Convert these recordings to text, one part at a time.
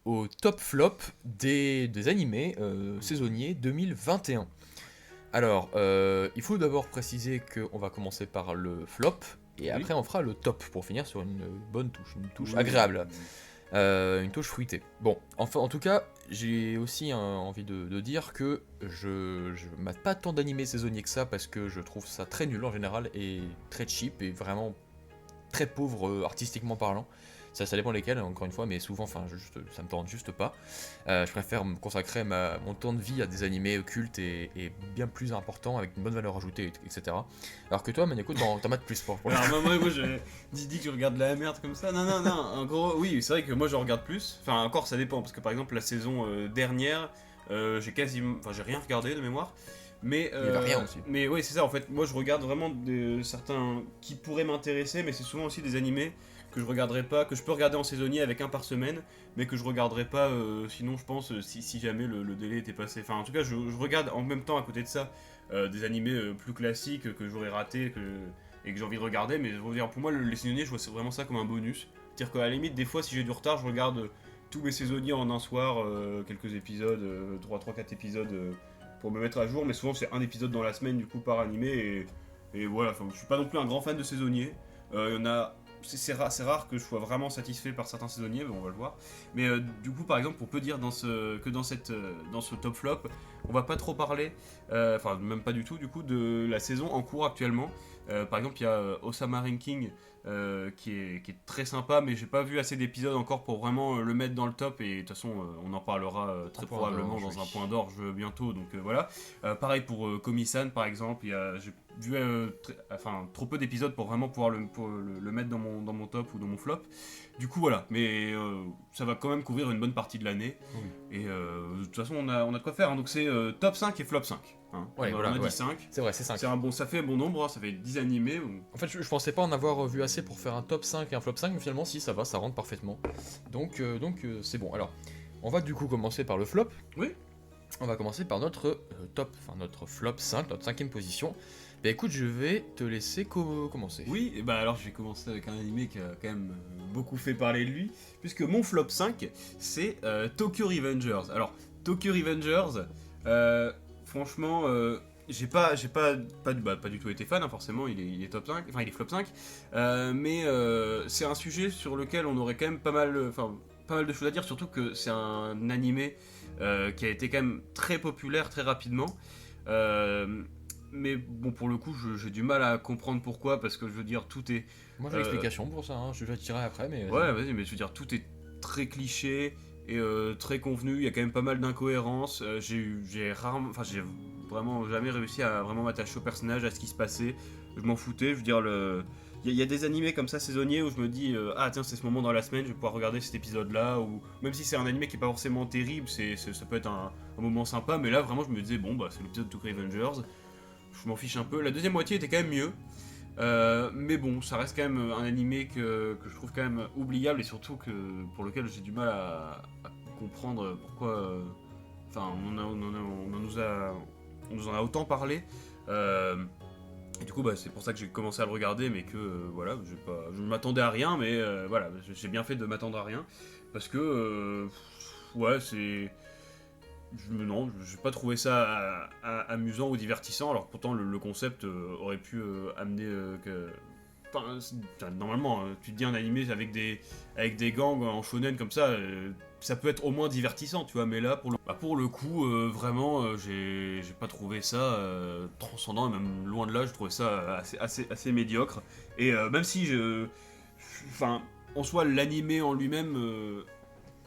au top flop des animés saisonniers 2021. Alors, il faut d'abord préciser qu'on va commencer par le flop, et Oui. après on fera le top pour finir sur une bonne touche, une touche Oui. agréable, une touche fruitée. Bon, enfin en tout cas, j'ai aussi envie de dire que je mate pas tant d'animés saisonniers que ça, parce que je trouve ça très nul en général, et très cheap, et vraiment très pauvre artistiquement parlant. Ça dépend lesquels, encore une fois, mais souvent, enfin, ça me tente juste pas. Je préfère me consacrer mon temps de vie à des animés cultes et bien plus importants, avec une bonne valeur ajoutée, etc. Alors que toi, Maniaco, t'en mates plus pour le Alors moi je dis que je regarde de la merde comme ça. Non, non, non. En gros, oui, c'est vrai que moi je regarde plus. Enfin, encore ça dépend, parce que par exemple la saison dernière, j'ai rien regardé de mémoire. Il y avait rien aussi. Mais ouais, c'est ça en fait. Moi je regarde vraiment certains qui pourraient m'intéresser, mais c'est souvent aussi des animés que je regarderai pas, que je peux regarder en saisonnier avec un par semaine, mais que je regarderai pas sinon, je pense, si jamais le délai était passé. Enfin, en tout cas, je regarde en même temps à côté de ça des animés plus classiques que j'aurais raté et que j'ai envie de regarder, mais je veux dire, pour moi, les saisonniers, je vois vraiment ça comme un bonus. C'est-à-dire qu'à la limite, des fois, si j'ai du retard, je regarde tous mes saisonniers en un soir, quelques épisodes, 3-4 épisodes pour me mettre à jour, mais souvent c'est un épisode dans la semaine du coup par animé, et voilà, enfin, je suis pas non plus un grand fan de saisonniers. Il y en a, c'est rare que je sois vraiment satisfait par certains saisonniers, mais on va le voir. Mais du coup, par exemple, on peut dire dans ce top flop, on va pas trop parler, enfin même pas du tout, du coup, de la saison en cours actuellement. Par exemple, il y a Osama Ranking qui est très sympa, mais j'ai pas vu assez d'épisodes encore pour vraiment le mettre dans le top. Et de toute façon, on en parlera très probablement dans un point d'orge bientôt. Donc voilà. Pareil pour Komi-san, par exemple. J'ai vu trop peu d'épisodes pour vraiment pouvoir le mettre dans mon top ou dans mon flop. Du coup, voilà. Mais ça va quand même couvrir une bonne partie de l'année. Oui. Et de toute façon, on a de quoi faire. Hein. Donc c'est top 5 et flop 5. Hein. Ouais, On voilà, a dit ouais. 5. C'est vrai, c'est 5. Ça fait un bon nombre, hein. Ça fait 10 animés. En fait, je pensais pas en avoir vu assez pour faire un top 5 et un flop 5, mais finalement, si, ça va, ça rentre parfaitement. Donc, c'est bon. Alors, on va du coup commencer par le flop. Oui. On va commencer par notre notre flop 5, notre cinquième position. Bah écoute, je vais te laisser commencer. Oui, et bah alors je vais commencer avec un animé qui a quand même beaucoup fait parler de lui, puisque mon flop 5, c'est Tokyo Revengers. Alors, Tokyo Revengers, franchement, pas du tout été fan, hein, forcément, il est top 5, enfin il est flop 5, mais c'est un sujet sur lequel on aurait quand même pas mal de choses à dire, surtout que c'est un animé qui a été quand même très populaire très rapidement. Mais bon, pour le coup, j'ai du mal à comprendre pourquoi, parce que je veux dire, tout est. Moi j'ai l'explication pour ça, hein. Je vais te tirer après, mais Ouais, vas-y, mais je veux dire, tout est très cliché et très convenu. Il y a quand même pas mal d'incohérences. J'ai vraiment jamais réussi à vraiment m'attacher au personnage, à ce qui se passait. Je m'en foutais. Je veux dire, il y a des animés comme ça saisonniers où je me dis ah tiens, c'est ce moment dans la semaine, je vais pouvoir regarder cet épisode-là, ou même si c'est un animé qui est pas forcément terrible, ça peut être un moment sympa. Mais là, vraiment, je me disais bon bah c'est l'épisode de Tokyo Revengers. Je m'en fiche un peu. La deuxième moitié était quand même mieux. Mais bon, ça reste quand même un animé que je trouve quand même oubliable, et surtout pour lequel j'ai du mal à comprendre pourquoi. Enfin, on nous en a autant parlé. Et du coup, bah, c'est pour ça que j'ai commencé à le regarder, mais que voilà, je ne m'attendais à rien, mais voilà, j'ai bien fait de m'attendre à rien. Parce que, ouais, c'est. Non, je n'ai pas trouvé ça amusant ou divertissant, alors que pourtant le concept aurait pu amener que. Normalement, tu te dis un animé avec des gangs en shonen comme ça peut être au moins divertissant, tu vois, mais là, pour le coup, vraiment, j'ai pas trouvé ça transcendant, et même loin de là, je trouvais ça assez médiocre. Et même si enfin, en soi, l'animé en lui-même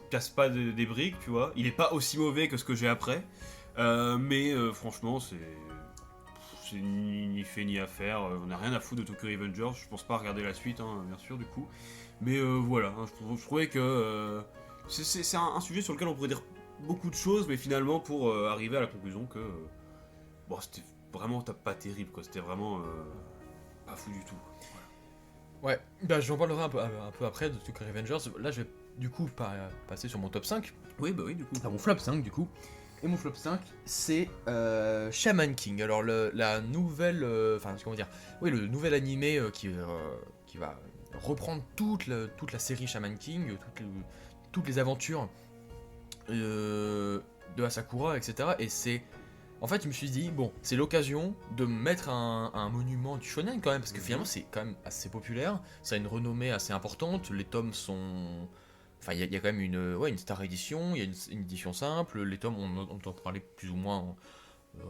casse pas des briques, tu vois. Il est pas aussi mauvais que ce que j'ai après. Mais franchement, c'est ni fait ni à faire. On n'a rien à foutre de Tokyo Revengers. Je pense pas regarder la suite, hein, bien sûr, du coup. Mais voilà, hein, je trouvais que c'est un sujet sur lequel on pourrait dire beaucoup de choses, mais finalement, pour arriver à la conclusion que bon, c'était vraiment pas terrible, quoi. C'était vraiment pas fou du tout. ouais, bah j'en parlerai un peu après de Tokyo Revengers. Là, je vais du coup passer sur mon top 5. Oui, bah oui, du coup. Mon flop 5 du coup. Et mon flop 5, c'est Shaman King. Alors la nouvelle, comment dire, oui, le nouvel animé qui va reprendre toute la série Shaman King, toutes les aventures de Asakura, etc. Et c'est... En fait, je me suis dit, bon, c'est l'occasion de mettre un monument du shonen quand même, parce que finalement, c'est quand même assez populaire, ça a une renommée assez importante, les tomes sont... Enfin, il y a quand même une star édition, il y a une édition simple, les tomes, on entend parler plus ou moins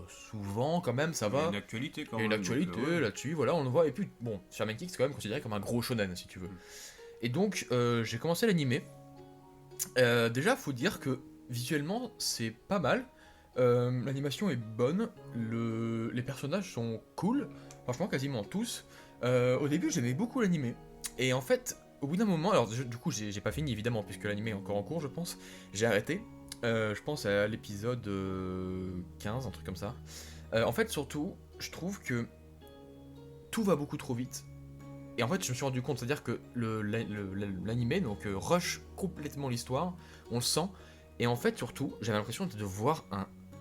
souvent quand même, ça Il y a va. une actualité quand Il y a même. une actualité donc, ouais. là-dessus, voilà, on le voit. Et puis, bon, Shaman King, c'est quand même considéré comme un gros shonen, si tu veux. Et donc, j'ai commencé l'animé. Déjà, faut dire que visuellement, c'est pas mal. L'animation est bonne, les personnages sont cool, franchement, quasiment tous. Au début, j'aimais beaucoup l'animé. Et en fait, au bout d'un moment, alors du coup, j'ai pas fini évidemment, puisque l'animé est encore en cours, je pense. J'ai arrêté. Je pense à l'épisode 15, un truc comme ça. En fait, surtout, je trouve que tout va beaucoup trop vite. Et en fait, je me suis rendu compte, c'est-à-dire que l'animé donc rush complètement l'histoire, on le sent. Et en fait, surtout, j'avais l'impression de voir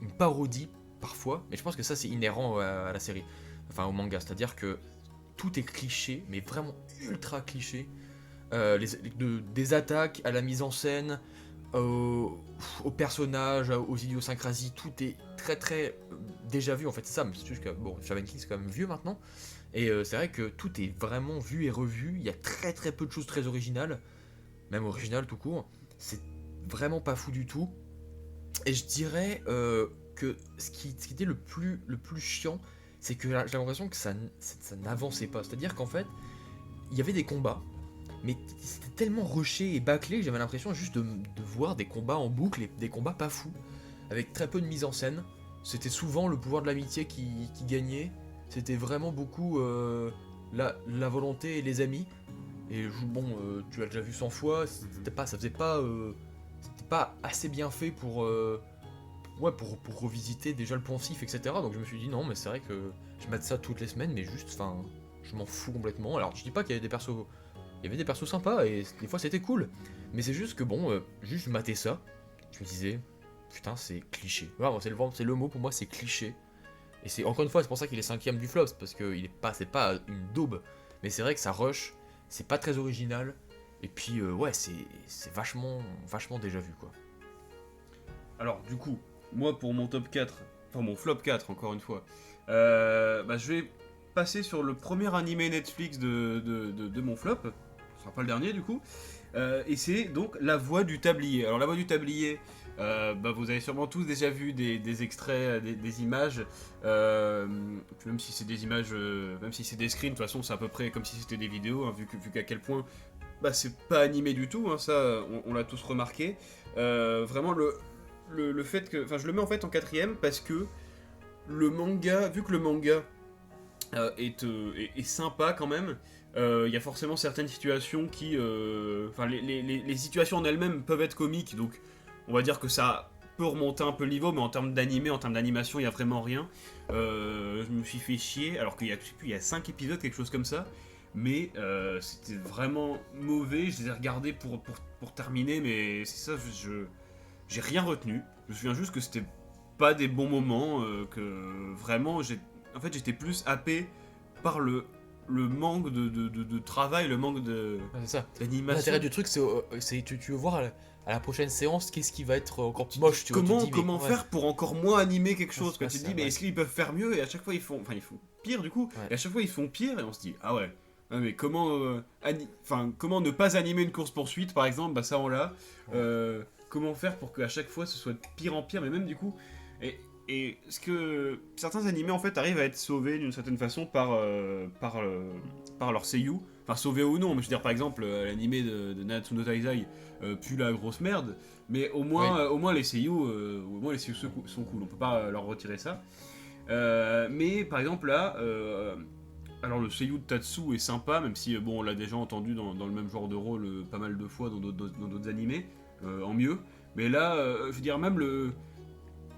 une parodie parfois, mais je pense que ça c'est inhérent à la série, enfin au manga, c'est-à-dire que tout est cliché, mais vraiment ultra cliché. Des attaques à la mise en scène, aux personnages, aux idiosyncrasies, tout est très très déjà vu en fait, c'est ça, mais c'est juste que bon, Shaman King c'est quand même vieux maintenant, et c'est vrai que tout est vraiment vu et revu, il y a très très peu de choses très originales, même originales tout court, c'est vraiment pas fou du tout, et je dirais que ce qui était le plus chiant, c'est que j'ai l'impression que ça n'avançait pas, c'est-à-dire qu'en fait, il y avait des combats, mais c'était tellement rushé et bâclé que j'avais l'impression juste de voir des combats en boucle et des combats pas fous, avec très peu de mise en scène. C'était souvent le pouvoir de l'amitié qui gagnait, c'était vraiment beaucoup la volonté et les amis. Et bon, tu l'as déjà vu 100 fois, c'était pas assez bien fait pour revisiter déjà le poncif, etc. Donc je me suis dit non, mais c'est vrai que je mate ça toutes les semaines, mais juste, enfin, je m'en fous complètement. Alors je dis pas qu'il y avait des persos. Il y avait des persos sympas et des fois c'était cool. Mais c'est juste que bon, juste mater ça, je me disais, putain, c'est cliché. Vraiment, c'est le mot pour moi, c'est cliché. Et c'est encore une fois, c'est pour ça qu'il est cinquième du flop, parce que c'est pas une daube. Mais c'est vrai que ça rush, c'est pas très original. Et puis ouais, c'est vachement déjà vu quoi. Alors, du coup, moi pour mon top 4, enfin mon flop 4 encore une fois, je vais passer sur le premier animé Netflix de mon flop. Ce sera pas le dernier du coup. Et c'est donc La Voix du Tablier. Alors, La Voix du Tablier, vous avez sûrement tous déjà vu des extraits, des images. Même si c'est des images, même si c'est des screens, de toute façon, c'est à peu près comme si c'était des vidéos, hein, vu qu'à quel point c'est pas animé du tout, hein, ça on l'a tous remarqué. Vraiment, le fait que. Enfin, je le mets en fait en quatrième parce que le manga, vu que le manga est sympa quand même. Il y a forcément certaines situations qui... Enfin, les situations en elles-mêmes peuvent être comiques, donc on va dire que ça peut remonter un peu le niveau, mais en termes d'animé, en termes d'animation, il n'y a vraiment rien. Je me suis fait chier, alors qu'il y a, je sais plus, il y a 5 épisodes, quelque chose comme ça, mais c'était vraiment mauvais, je les ai regardés pour terminer, mais c'est ça, j'ai rien retenu. Je me souviens juste que c'était pas des bons moments, que vraiment, en fait, j'étais plus happé par le manque de travail, le manque Ouais, c'est ça. d'animation. L'intérêt du truc, c'est tu veux voir à la prochaine séance qu'est-ce qui va être encore plus moche. Tu vois, tu te dis, mais Comment faire pour encore moins animer quelque chose, Ouais, tu te c'est dis, mais vrai. est-ce qu'ils peuvent faire mieux? Et à chaque fois, ils font pire du coup. Ouais. Et à chaque fois, ils font pire, et on se dit, ah ouais. Mais comment, comment ne pas animer une course-poursuite, par exemple, ça on l'a. Comment faire pour qu'à chaque fois ce soit de pire en pire, mais même du coup. Et ce que certains animés en fait arrivent à être sauvés d'une certaine façon par leur seiyuu, enfin sauvés ou non, mais je veux dire par exemple l'animé de Nanatsu no Taizai pue la grosse merde, mais au moins les seiyuu sont cool, on peut pas leur retirer ça. Mais par exemple là, alors le seiyuu de Tatsu est sympa, même si on l'a déjà entendu dans le même genre de rôle pas mal de fois dans d'autres animés, en mieux, mais là je veux dire même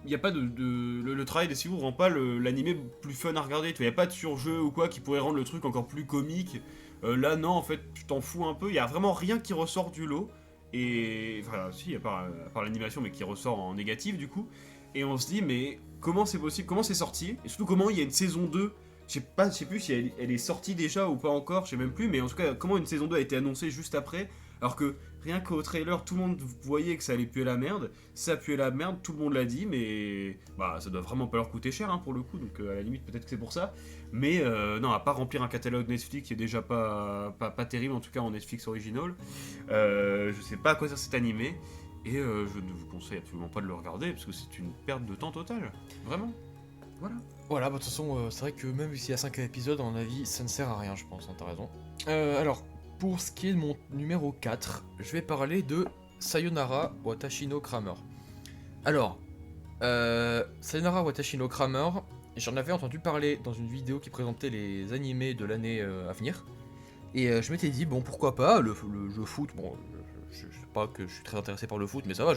il n'y a pas le travail des seiyuu rend pas l'animé plus fun à regarder, il n'y a pas de surjeu ou quoi qui pourrait rendre le truc encore plus comique. Là non, en fait tu t'en fous un peu, il n'y a vraiment rien qui ressort du lot, et enfin si, à part l'animation, mais qui ressort en négatif du coup, et on se dit mais comment c'est possible, comment c'est sorti, et surtout comment il y a une saison 2. Je sais plus si elle est sortie déjà ou pas encore, je sais même plus, mais en tout cas comment une saison 2 a été annoncée juste après, alors que rien qu'au trailer, tout le monde voyait que ça allait puer la merde. Ça puait la merde, tout le monde l'a dit, mais bah ça doit vraiment pas leur coûter cher pour le coup, donc à la limite peut-être que c'est pour ça. Mais non, à part remplir un catalogue Netflix qui est déjà pas terrible, en tout cas en Netflix original, je sais pas à quoi sert cet animé. Et je ne vous conseille absolument pas de le regarder parce que c'est une perte de temps totale. Vraiment. Voilà. Voilà, bah, de toute façon, c'est vrai que même s'il y a 5 épisodes, à mon avis, ça ne sert à rien, je pense, hein, t'as raison. Alors, pour ce qui est de mon numéro 4, je vais parler de Sayonara Watashi no Kramer. Alors, Sayonara Watashi no Kramer, j'en avais entendu parler dans une vidéo qui présentait les animés de l'année à venir. Et je m'étais dit, bon, pourquoi pas, le jeu foot, bon, je sais pas que je suis très intéressé par le foot, mais ça va,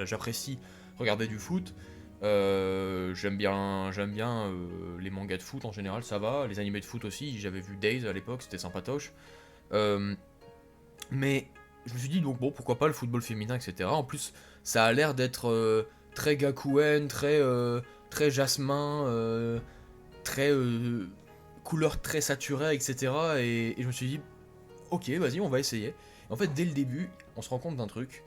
j'apprécie regarder du foot. J'aime bien les mangas de foot en général, ça va. Les animés de foot aussi, j'avais vu Days à l'époque, c'était sympatoche. Mais je me suis dit, donc bon, pourquoi pas le football féminin, etc. En plus, ça a l'air d'être très Gakuen, très jasmin, très couleur très saturée, etc. Et je me suis dit, ok, vas-y, on va essayer. Et en fait, dès le début, on se rend compte d'un truc,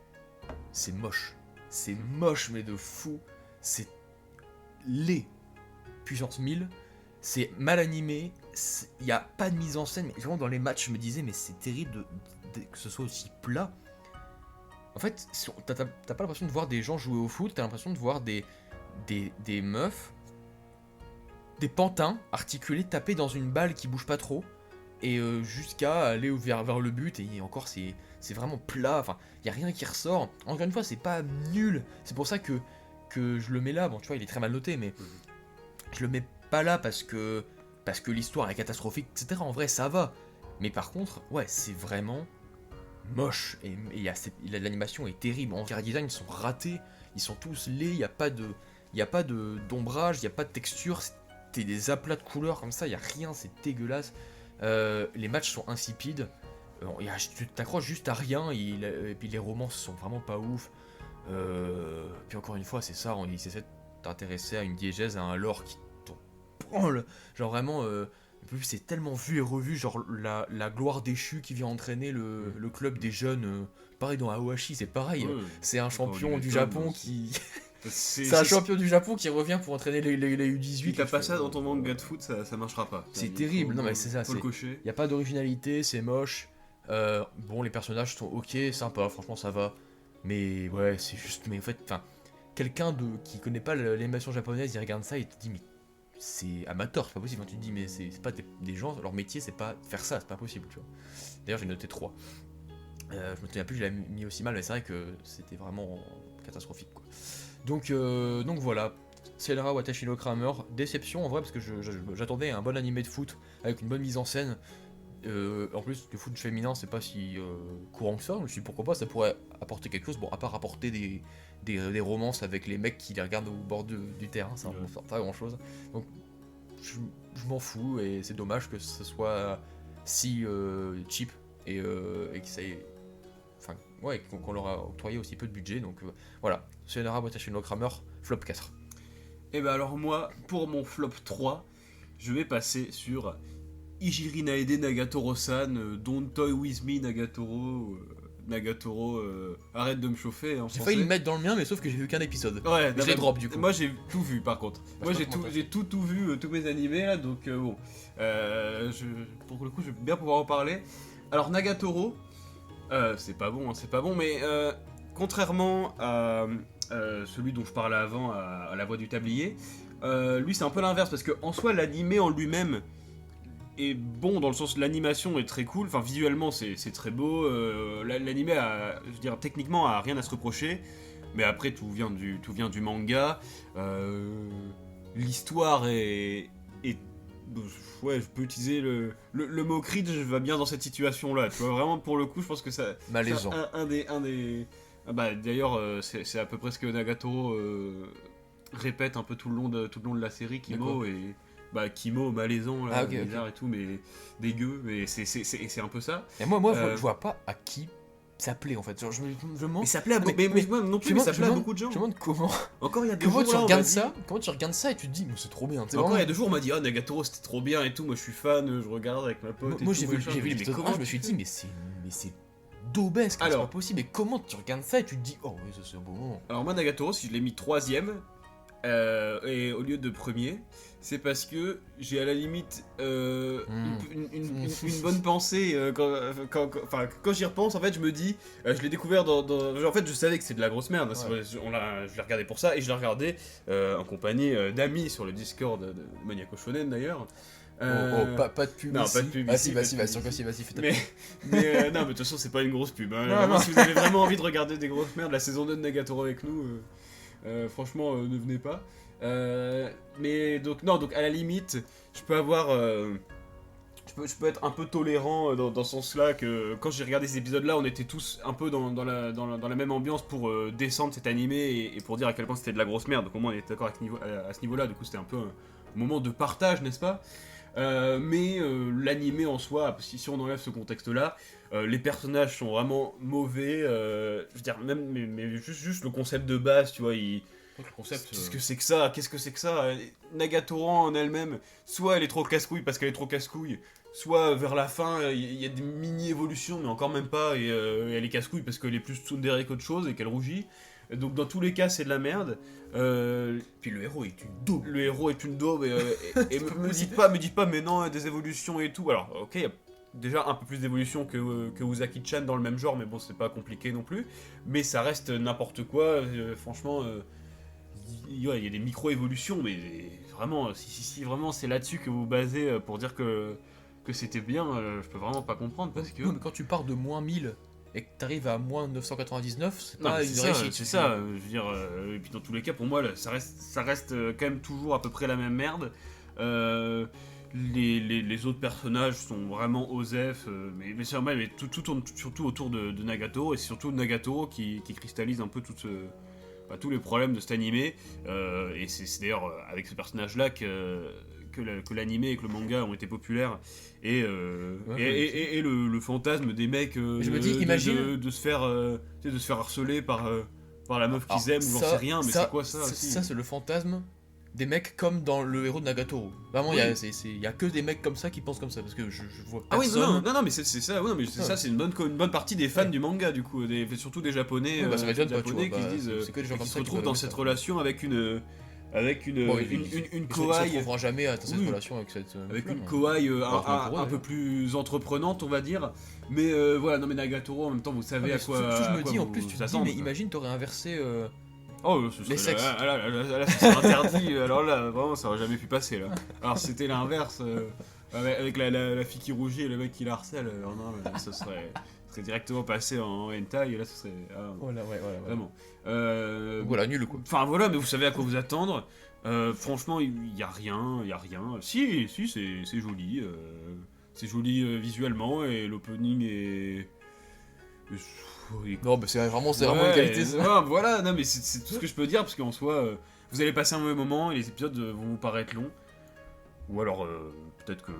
c'est moche. C'est moche, mais de fou. C'est laid. Puissance 1000. C'est mal animé. Il n'y a pas de mise en scène. Mais vraiment, dans les matchs, je me disais, mais c'est terrible que ce soit aussi plat. En fait, t'as pas l'impression de voir des gens jouer au foot, t'as l'impression de voir des meufs, des pantins articulés taper dans une balle qui bouge pas trop, et jusqu'à aller vers le but, et encore c'est vraiment plat, enfin, y a rien qui ressort. Encore une fois, c'est pas nul, c'est pour ça que je le mets là, bon tu vois, il est très mal noté, mais je le mets pas là parce que l'histoire est catastrophique, etc. En vrai, ça va. Mais par contre, ouais, c'est vraiment moche, et l'animation est terrible. En character design, ils sont ratés, ils sont tous laids, il n'y a pas d'ombrage, il n'y a pas de texture, c'est des aplats de couleurs comme ça, il n'y a rien, c'est dégueulasse. Les matchs sont insipides, tu t'accroches juste à rien, et puis les romances sont vraiment pas ouf. Puis encore une fois, c'est ça, ils essaient de t'intéresser à une diégèse, à un lore qui t'en branle. Genre vraiment, c'est tellement vu et revu, genre la gloire déchue qui vient entraîner le club des jeunes. Pareil dans Aoashi, c'est pareil. Ouais. C'est un champion du Japon qui. C'est C'est un champion du Japon qui revient pour entraîner les U18. Si t'as pas ça dans ton manga de foot, ça marchera pas. C'est terrible, non mais c'est ça. Faut le cocher. Y a pas d'originalité, c'est moche. Bon, les personnages sont ok, sympa, franchement ça va. Mais ouais, c'est juste. Mais en fait, quelqu'un qui connaît pas l'animation japonaise, il regarde ça et il te dit, mais c'est amateur, c'est pas possible. Tu te dis, mais c'est pas des gens, leur métier c'est pas faire ça, c'est pas possible, tu vois. D'ailleurs, j'ai noté 3. Je me souviens plus, je l'ai mis aussi mal, mais c'est vrai que c'était vraiment catastrophique, quoi. Donc voilà, Sayonara Watashi no Kramer, déception en vrai parce que j'attendais un bon animé de foot avec une bonne mise en scène. En plus, le foot féminin c'est pas si courant que ça, je me suis dit pourquoi pas, ça pourrait apporter quelque chose, bon à part apporter des romances avec les mecs qui les regardent au bord du terrain, ça ne sert pas grand chose. Donc je m'en fous et c'est dommage que ce soit si cheap et que ça ait... Enfin, ouais, qu'on leur a octroyé aussi peu de budget, donc voilà. Sayonara Watashi no Kramer, flop 4. Et bah alors moi, pour mon flop 3, je vais passer sur Ijiri Naede Nagatoro-san, Don't Toy With Me Nagatoro, arrête de me chauffer. J'ai failli le mettre dans le mien, mais sauf que j'ai vu qu'un épisode. Ouais, je l'ai drop du coup. Moi j'ai tout vu par contre. Bah, moi j'ai tout vu, tous mes animés là, donc bon. Pour le coup, je vais bien pouvoir en parler. Alors Nagatoro, c'est pas bon, mais contrairement à celui dont je parlais avant, à La Voix du Tablier, lui c'est un peu l'inverse, parce que en soi l'animé en lui-même est bon dans le sens l'animation est très cool, enfin visuellement c'est très beau, l'animé je veux dire techniquement a rien à se reprocher, mais après tout vient du manga, l'histoire est ouais, je peux utiliser le mot cringe, va bien dans cette situation là, tu vois, vraiment pour le coup je pense que ça malaisant. Un des bah d'ailleurs c'est à peu près ce que Nagatoro répète un peu tout le long de la série, Kimo. Et bah Kimo malaisant là, bizarre et tout, mais dégueu, et c'est un peu ça. Et moi je vois pas à qui ça plaît en fait. Genre, je me demande. Mais ça plaît à moi non plus, mais ça plaît à beaucoup de gens. Je me demande comment. Encore il y a 2 jours. Comment tu regardes ça et tu te dis, mais c'est trop bien. Encore il y a 2 jours on m'a dit ah Nagatoro c'était trop bien et tout. Moi je suis fan, je regarde avec ma pote. Moi j'ai vu l'épisode 1, je me suis dit mais c'est daubesque, c'est Alors. pas possible. Mais comment tu regardes ça et tu te dis, oh oui, ça c'est un beau moment. Alors moi Nagatoro, si je l'ai mis troisième, et au lieu de premier, c'est parce que j'ai à la limite une bonne pensée quand j'y repense. En fait, je me dis, je l'ai découvert en fait, je savais que c'est de la grosse merde. Ouais. Je l'ai regardé pour ça et je l'ai regardé en compagnie d'amis sur le Discord de Maniaco Shonen d'ailleurs. Pas de pub non, ici. pas de pub Vas-y, ici, pas de pub ici. vas-y, fais ta Mais, pub. non, mais de toute façon, c'est pas une grosse pub. Hein. Non, Vraiment, non. si vous avez vraiment envie de regarder des grosses merdes, la saison 2 de Nagatoro avec nous, franchement, ne venez pas. Mais donc, non, donc à la limite, je peux avoir. Je peux être un peu tolérant dans ce sens-là que quand j'ai regardé ces épisodes-là, on était tous un peu dans la même ambiance pour descendre cet animé et pour dire à quel point c'était de la grosse merde. Donc au moins on était d'accord à ce niveau-là. Du coup, c'était un peu un moment de partage, n'est-ce pas? Mais l'animé en soi, si on enlève ce contexte-là, les personnages sont vraiment mauvais. Je veux dire, même mais juste le concept de base, tu vois, Le concept. qu'est-ce que c'est que ça? Qu'est-ce que c'est que ça? Nagatoro en elle-même, soit elle est trop casse-couille parce qu'elle est trop casse-couille, soit vers la fin, il y a des mini-évolutions, mais encore même pas, et elle est casse-couille parce qu'elle est plus tsundere qu'autre chose et qu'elle rougit. Donc dans tous les cas, c'est de la merde. Puis le héros est une daube. Le héros est une daube et me dites pas, mais non, des évolutions et tout. Alors, ok, il y a déjà un peu plus d'évolution que Uzaki-chan dans le même genre, mais bon, c'est pas compliqué non plus. Mais ça reste n'importe quoi, franchement. Il y a des micro-évolutions, mais vraiment, si vraiment c'est là-dessus que vous basez pour dire que c'était bien, je peux vraiment pas comprendre parce que. Non, mais quand tu pars de moins 1000 et que t'arrives à moins 999, c'est Non, pas mais une c'est réussite. c'est ça, je veux dire, et puis dans tous les cas, pour moi, là, ça reste quand même toujours à peu près la même merde. Les autres personnages sont vraiment OSEF, mais c'est normal, mais tout tourne surtout autour de Nagatoro, et c'est surtout Nagatoro qui cristallise un peu tous les problèmes de cet animé, et c'est d'ailleurs avec ce personnage-là que l'animé et que le manga ont été populaires, et le fantasme des mecs Je me dis, imagine- de se faire harceler par la meuf qu'ils Alors, aiment, ou j'en ça- sais rien, mais c'est quoi ça aussi Ça, c'est le fantasme des mecs comme dans le héros de Nagatoro. Vraiment, il Oui. y a que des mecs comme ça qui pensent comme ça, parce que je vois Ah oui, personne. non, mais c'est ça, ouais, non, mais c'est Ouais. ça, c'est une bonne partie des fans Ouais. du manga, du coup, surtout des japonais, Ouais, bah, ça m'étonne pas, tu vois, qui se bah, disent, c'est que des gens qui comme se ça qui retrouvent doivent dans aimer cette ça. relation avec une Bon, une il se kawaii. retrouvera jamais à cette Oui. relation avec cette. Avec flamme, une hein. kawaii Heureusement pour eux, un peu d'ailleurs. plus entreprenante, on va dire. Mais voilà, non, mais Nagatoro, en même temps, vous Ah, savez mais à quoi. surtout, je à me quoi dis, en vous plus, tu te dis, attendre, mais quoi. imagine, t'aurais inversé. Oh, ce les serait, sexes. là, ce serait interdit. Alors là, vraiment, ça aurait jamais pu passer, là. Alors, si c'était l'inverse, avec la fille qui rougit et le mec qui la harcèle, alors non, là, ce serait directement passé en hentai, et là, ce serait. Voilà, ouais. Vraiment. Voilà, nul quoi. Enfin voilà, mais vous savez à quoi vous attendre. Franchement, il y a rien. Si, c'est joli. C'est joli visuellement et l'opening est. Non, mais c'est vraiment une qualité ça. Non, voilà, non mais c'est tout ce que je peux dire parce qu'en soi, vous allez passer un mauvais moment et les épisodes vont vous paraître longs. Ou alors, peut-être que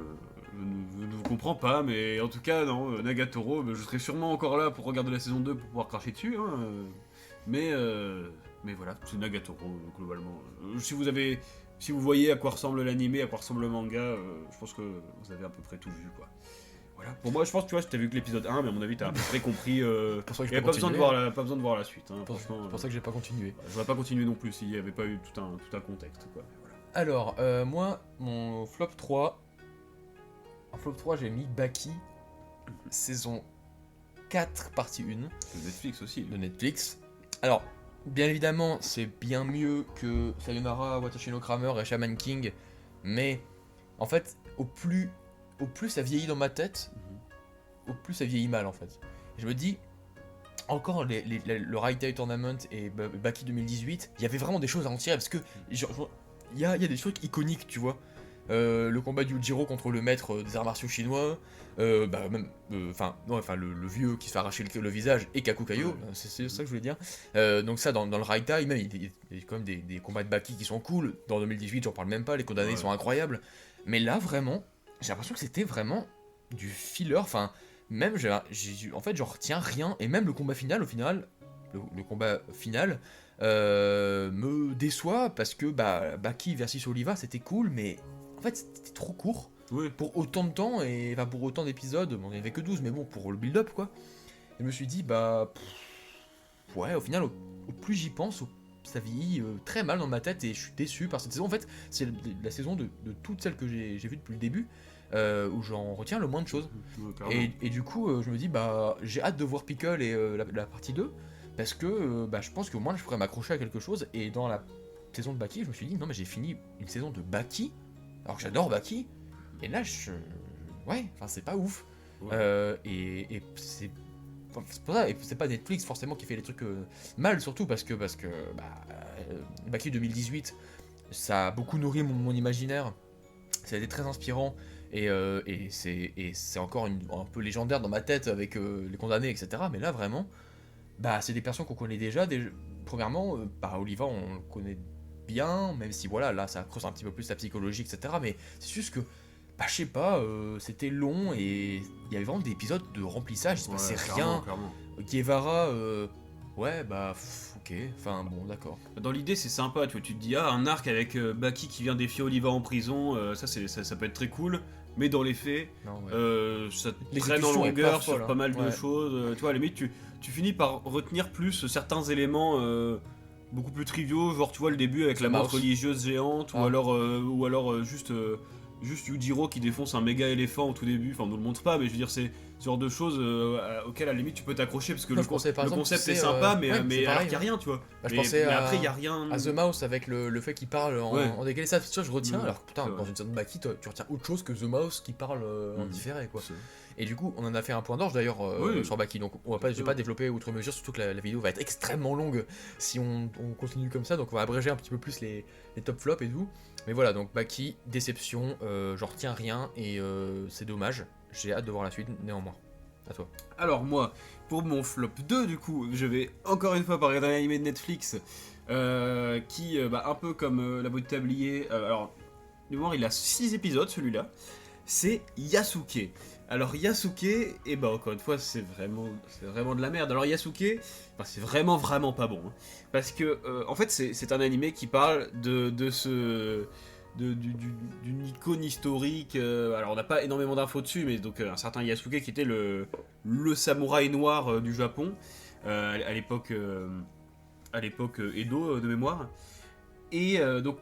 je ne vous comprends pas, mais en tout cas, non, Nagatoro, je serai sûrement encore là pour regarder la saison 2 pour pouvoir cracher dessus, hein, mais voilà, c'est Nagatoro, globalement. Si vous voyez à quoi ressemble l'animé, à quoi ressemble le manga, je pense que vous avez à peu près tout vu, quoi. Voilà. Pour moi, je pense que tu vois, si t'as vu que l'épisode 1, mais à mon avis, t'as à peu près compris. C'est pour ça que Il je n'y a peux pas besoin, continuer. pas besoin de voir la suite, hein, C'est franchement. pour ça que j'ai pas continué. Je voudrais pas continuer non plus s'il n'y avait pas eu tout un contexte, quoi. Voilà. Alors, moi, mon flop 3. En flop 3, j'ai mis Baki, saison 4, partie 1 C'est Netflix aussi. de Netflix. Alors, bien évidemment, c'est bien mieux que Sayonara, Watashi no Kramer et Shaman King, mais en fait, au plus ça vieillit dans ma tête, au plus ça vieillit mal en fait. Je me dis, encore le Raitai Tournament et Baki 2018, il y avait vraiment des choses à en tirer parce que il y a des trucs iconiques, tu vois. Le combat du Ujiro contre le maître des arts martiaux chinois, même, le vieux qui se fait arracher le visage et Kakukayo, Ouais. c'est ça que je voulais dire. Donc ça, dans le Raitai, même, il y a quand même des combats de Baki qui sont cool. Dans 2018, j'en parle même pas, les condamnés Ouais. sont incroyables. Mais là, vraiment, j'ai l'impression que c'était vraiment du filler, enfin, même, en fait, j'en retiens rien, et même le combat final, au final, le combat final, me déçoit, parce que, Baki versus Oliva, c'était cool, mais en fait, c'était trop court, Oui. pour autant de temps, et enfin, pour autant d'épisodes, bon, il n'y en avait que 12, mais bon, pour le build-up, quoi. je me suis dit, bah, ouais, au final, au plus j'y pense, ça vieillit très mal dans ma tête et je suis déçu par cette saison. En fait, c'est la saison de toutes celles que j'ai vues depuis le début où j'en retiens le moins de choses. Et du coup, je me dis, bah, j'ai hâte de voir Pickle et la partie 2 parce que bah, je pense qu'au moins je pourrais m'accrocher à quelque chose. Et dans la saison de Baki, je me suis dit, non, mais j'ai fini une saison de Baki, alors que j'adore Baki, et là, ouais, enfin, c'est pas ouf. Ouais. Et c'est pour ça, et c'est pas Netflix forcément qui fait les trucs mal, surtout parce que bah, Baki 2018, ça a beaucoup nourri mon imaginaire, ça a été très inspirant, et c'est encore un peu légendaire dans ma tête avec les condamnés, etc. Mais là, vraiment, bah, c'est des personnes qu'on connaît déjà. Premièrement, bah, Oliva, on le connaît bien, même si voilà, là, ça creuse un petit peu plus la psychologie, etc. Mais c'est juste que bah, je sais pas, c'était long et il y avait vraiment des épisodes de remplissage, il se passait rien. Clairement. Guevara, ouais, bah, ok, enfin bon, d'accord. Dans l'idée, c'est sympa, tu vois, tu te dis, un arc avec Baki qui vient défier Oliva en prison, ça peut être très cool, mais dans les faits, Non, ouais. ça traîne en longueur sur pas mal de choses. Tu vois, à la limite, tu finis par retenir plus certains éléments beaucoup plus triviaux, genre, tu vois, le début avec la montre religieuse géante, ou alors juste Yujiro qui défonce un méga éléphant au tout début, enfin on nous le montre pas, mais je veux dire c'est ce genre de choses auxquelles à la limite tu peux t'accrocher parce que le concept est sympa, mais alors qu'il n'y a rien, tu vois. Bah, je pensais après il y a rien. À The Mouse avec le fait qu'il parle en décalé, ça je retiens, alors putain dans une sorte de Baki tu retiens autre chose que The Mouse qui parle en différé quoi. Et du coup on en a fait un point d'orge d'ailleurs sur Baki, donc je vais pas développer outre mesure, surtout que la vidéo va être extrêmement longue si on continue comme ça, donc on va abréger un petit peu plus les top flops et tout. Mais voilà, donc Baki, déception, j'en retiens rien et c'est dommage. J'ai hâte de voir la suite néanmoins. À toi. Alors moi, pour mon flop 2 du coup, je vais encore une fois parler d'un animé de Netflix qui, un peu comme La Voix du Tablier, alors de mémoire il a 6 épisodes celui-là, c'est Yasuke. Alors Yasuke, et encore une fois c'est vraiment de la merde. Alors Yasuke, c'est vraiment pas bon. Hein. Parce que en fait c'est un animé qui parle d'une icône historique. Alors on n'a pas énormément d'infos dessus, mais donc un certain Yasuke qui était le samouraï noir du Japon à l'époque Edo de mémoire. Et donc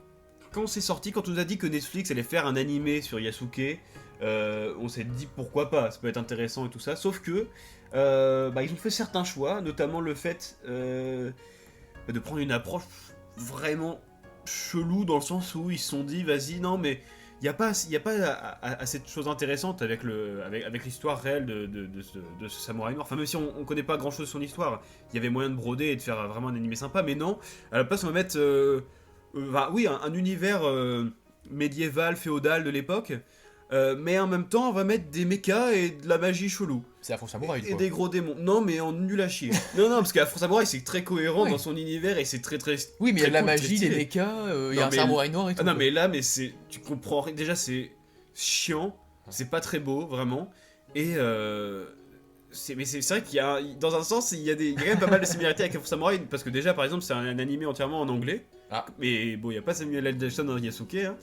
quand c'est sorti, quand on nous a dit que Netflix allait faire un animé sur Yasuke, on s'est dit pourquoi pas, ça peut être intéressant et tout ça, sauf que ils ont fait certains choix, notamment le fait de prendre une approche vraiment chelou dans le sens où ils se sont dit vas-y non mais il n'y a pas assez de choses intéressantes avec l'histoire réelle de ce samouraï noir, enfin même si on connaît pas grand chose de son histoire, il y avait moyen de broder et de faire vraiment un animé sympa, mais non, à la place on va mettre un univers médiéval, féodal de l'époque, mais en même temps on va mettre des mechas et de la magie chelou. C'est Afro Samouraï et des gros démons. Non mais en nul à chier. non parce qu'Afro Samouraï c'est très cohérent dans son univers et c'est très oui mais il y a de la magie, des mechas, il y a un samouraï noir et tout. Non mais là tu comprends, déjà c'est chiant, c'est pas très beau vraiment, et c'est vrai qu'il y a dans un sens il y a quand même pas mal de similarités avec Afro Samouraï, parce que déjà par exemple c'est un animé entièrement en anglais. Mais bon il y a pas Samuel L. Jackson dans Yasuke hein.